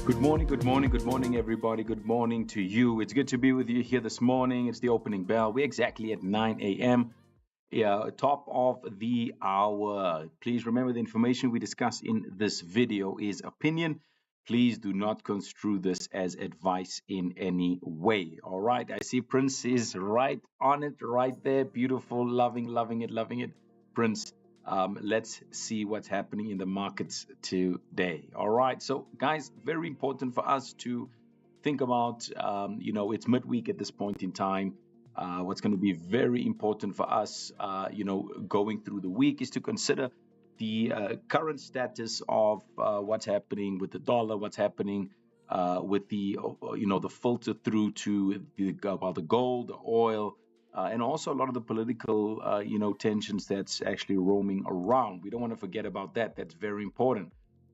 Good morning, everybody. Good morning to you. It's good to be with you here this morning. It's the opening bell. We're exactly at 9 a.m. Yeah, top of the hour. Please remember the information we discuss in this video is opinion. Please do not construe this as advice in any way. All right. I see Prince is right on it, right there. Beautiful, loving it. Prince, let's see what's happening in the markets today. All right. So, guys, very important for us to think about, it's midweek at this point in time. What's going to be very important for us, going through the week is to consider the current status of what's happening with the dollar, what's happening with the filter through to the gold, the oil, and also a lot of the political, tensions that's actually roaming around. We don't want to forget about that. That's very important.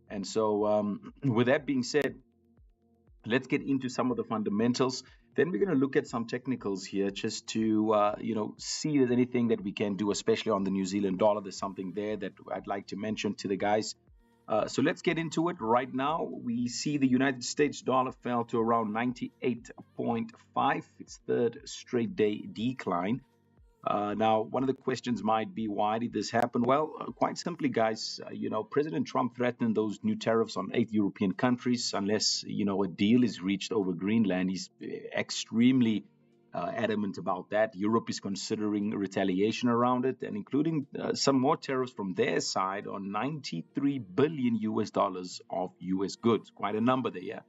And so, with that being said, let's get into some of the fundamentals. Then we're going to look at some technicals here just to, see if there's anything that we can do, especially on the New Zealand dollar. There's something there that I'd like to mention to the guys. So let's get into it right now. We see the United States dollar fell to around 98.5. Its third straight day decline. Now, one of the questions might be, why did this happen? Well, quite simply, guys, President Trump threatened those new tariffs on 8 European countries unless, a deal is reached over Greenland. He's extremely adamant about that. Europe is considering retaliation around it and including some more tariffs from their side on 93 billion US dollars of US goods. Quite a number there, yeah.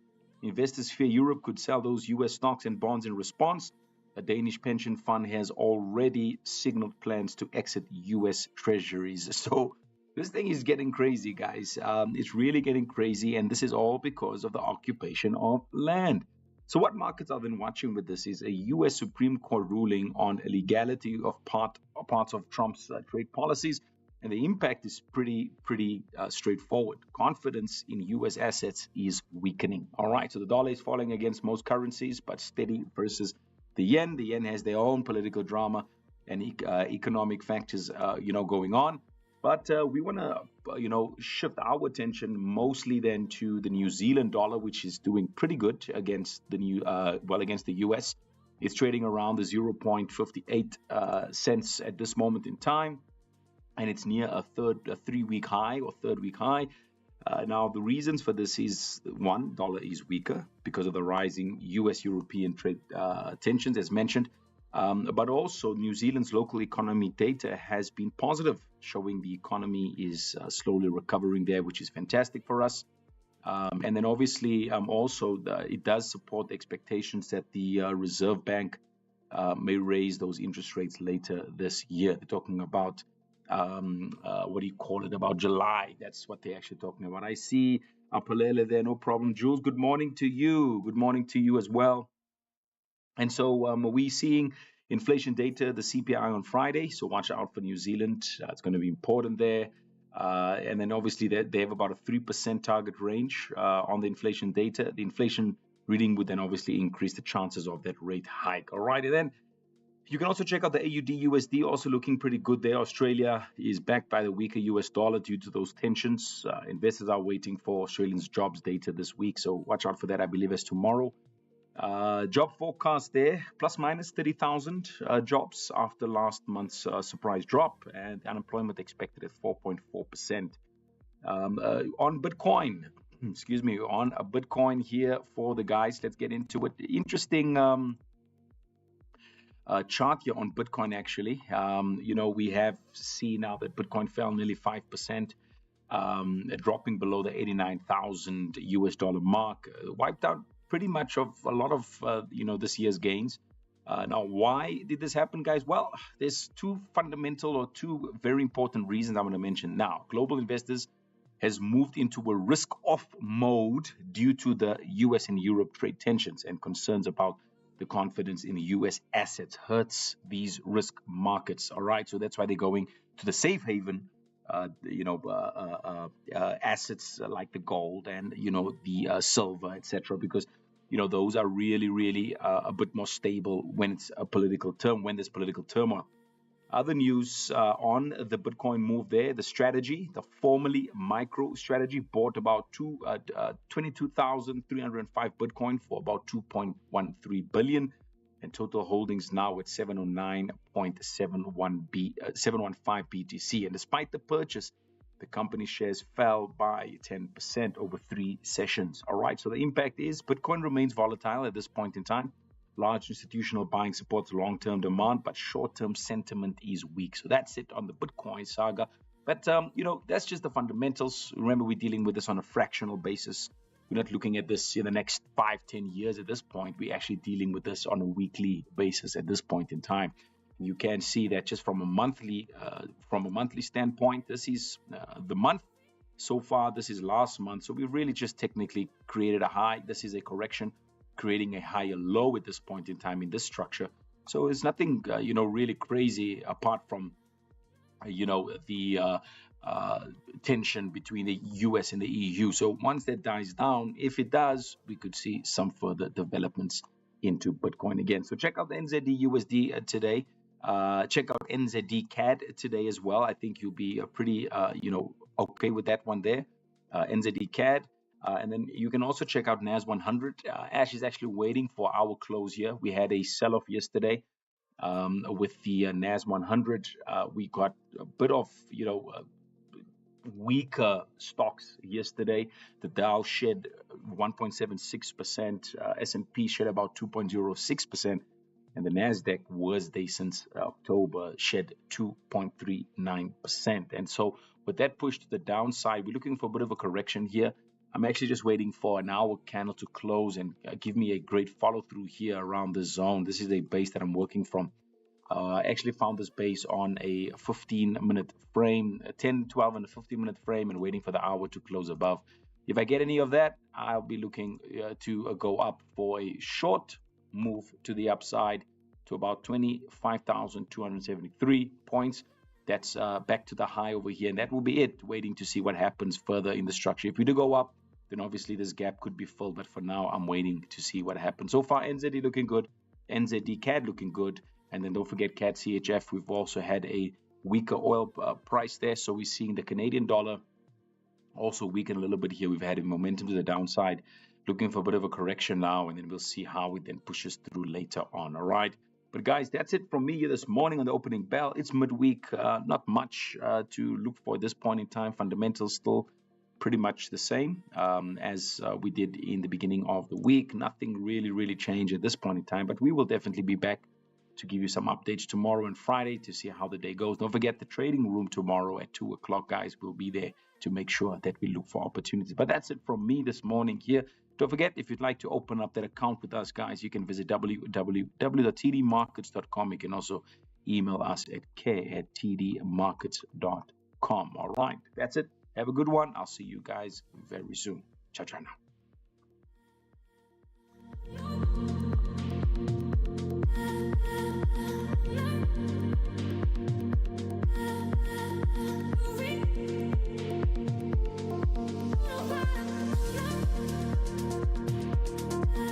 Investors fear Europe could sell those US stocks and bonds in response. A Danish pension fund has already signaled plans to exit US treasuries. So this thing is getting crazy, guys. It's really getting crazy, and this is all because of the occupation of land. So what markets are then watching with this is a US Supreme Court ruling on illegality of parts of Trump's trade policies, and the impact is pretty straightforward. Confidence in US assets is weakening. All right, so the dollar is falling against most currencies, but steady versus the yen. The yen has their own political drama and economic factors, going on. But we want to, shift our attention mostly then to the New Zealand dollar, which is doing pretty good against against the US. It's trading around the 0.58 cents at this moment in time, and it's near a third week high. Now, the reasons for this is, one, dollar is weaker because of the rising US-European trade tensions, as mentioned. But also, New Zealand's local economy data has been positive, showing the economy is slowly recovering there, which is fantastic for us. And then obviously, it does support the expectations that the Reserve Bank may raise those interest rates later this year. They're talking about about July. That's what they're actually talking about. I see Apalele there, no problem. Jules, good morning to you. Good morning to you as well. And so we're seeing inflation data, the CPI on Friday. So watch out for New Zealand. It's going to be important there. And then obviously they have about a 3% target range on the inflation data. The inflation reading would then obviously increase the chances of that rate hike. All right, and then you can also check out the AUD USD, also looking pretty good there. Australia is backed by the weaker US dollar due to those tensions. Investors are waiting for Australians' jobs data this week, so watch out for that. I believe it's tomorrow. Job forecast there, plus minus 30,000 jobs after last month's surprise drop, and unemployment expected at 4.4%. On Bitcoin, excuse me, on a Bitcoin here for the guys. Let's get into it. Interesting chart here on Bitcoin, actually. We have seen now that Bitcoin fell nearly 5%. Dropping below the 89,000 US dollar mark, wiped out pretty much of a lot of this year's gains. Now, why did this happen, guys? Well, there's two very important reasons I'm going to mention now. Global investors has moved into a risk-off mode due to the US and Europe trade tensions and concerns about the confidence in US assets hurts these risk markets. All right, so that's why they're going to the safe haven. Assets like the gold and the silver, etc., because those are really a bit more stable when it's a political term, when there's political turmoil. Other news on the Bitcoin move there, the strategy, the formerly Micro strategy, bought about 22,305 Bitcoin for about 2.13 billion. And total holdings now at 709.715 BTC. And despite the purchase, the company shares fell by 10% over 3 sessions. All right, so the impact is Bitcoin remains volatile at this point in time. Large institutional buying supports long-term demand, but short-term sentiment is weak. So that's it on the Bitcoin saga. But, that's just the fundamentals. Remember, we're dealing with this on a fractional basis. We're not looking at this in the next 5-10 years at this point. We're actually dealing with this on a weekly basis at this point in time. You can see that just from a monthly standpoint, this is the month. So far, this is last month. So we really just technically created a high. This is a correction, creating a higher low at this point in time in this structure. So it's nothing, really crazy apart from, the tension between the US and the EU. So once that dies down, if it does, we could see some further developments into Bitcoin again. So check out the NZD USD today. Check out NZD CAD today as well. I think you'll be pretty, okay with that one there. NZD CAD. And then you can also check out NAS 100. Ash is actually waiting for our close here. We had a sell-off yesterday with the NAS 100. We got a bit of, weaker stocks yesterday. The Dow shed 1.76%, S&P shed about 2.06%, and the Nasdaq, worst day since October, shed 2.39%. And so with that push to the downside, we're looking for a bit of a correction here. I'm actually just waiting for an hour candle to close and give me a great follow through here around the zone. This is a base that I'm working from. I actually found this base on a 15-minute frame, a 10, 12, and a 15-minute frame, and waiting for the hour to close above. If I get any of that, I'll be looking to go up for a short move to the upside to about 25,273 points. That's back to the high over here, and that will be it, waiting to see what happens further in the structure. If we do go up, then obviously this gap could be filled, but for now, I'm waiting to see what happens. So far, NZD looking good, NZD CAD looking good. And then don't forget CAD CHF. We've also had a weaker oil price there. So we're seeing the Canadian dollar also weaken a little bit here. We've had a momentum to the downside, looking for a bit of a correction now. And then we'll see how it then pushes through later on. All right. But guys, that's it from me here this morning on the opening bell. It's midweek. Not much to look for at this point in time. Fundamentals still pretty much the same as we did in the beginning of the week. Nothing really changed at this point in time. But we will definitely be back to give you some updates tomorrow and Friday to see how the day goes. Don't forget the trading room tomorrow at 2 o'clock, guys. We'll be there to make sure that we look for opportunities. But that's it from me this morning here. Don't forget, if you'd like to open up that account with us, guys, you can visit www.tdmarkets.com. You can also email us at k@tdmarkets.com. All right, that's it. Have a good one. I'll see you guys very soon. Ciao now.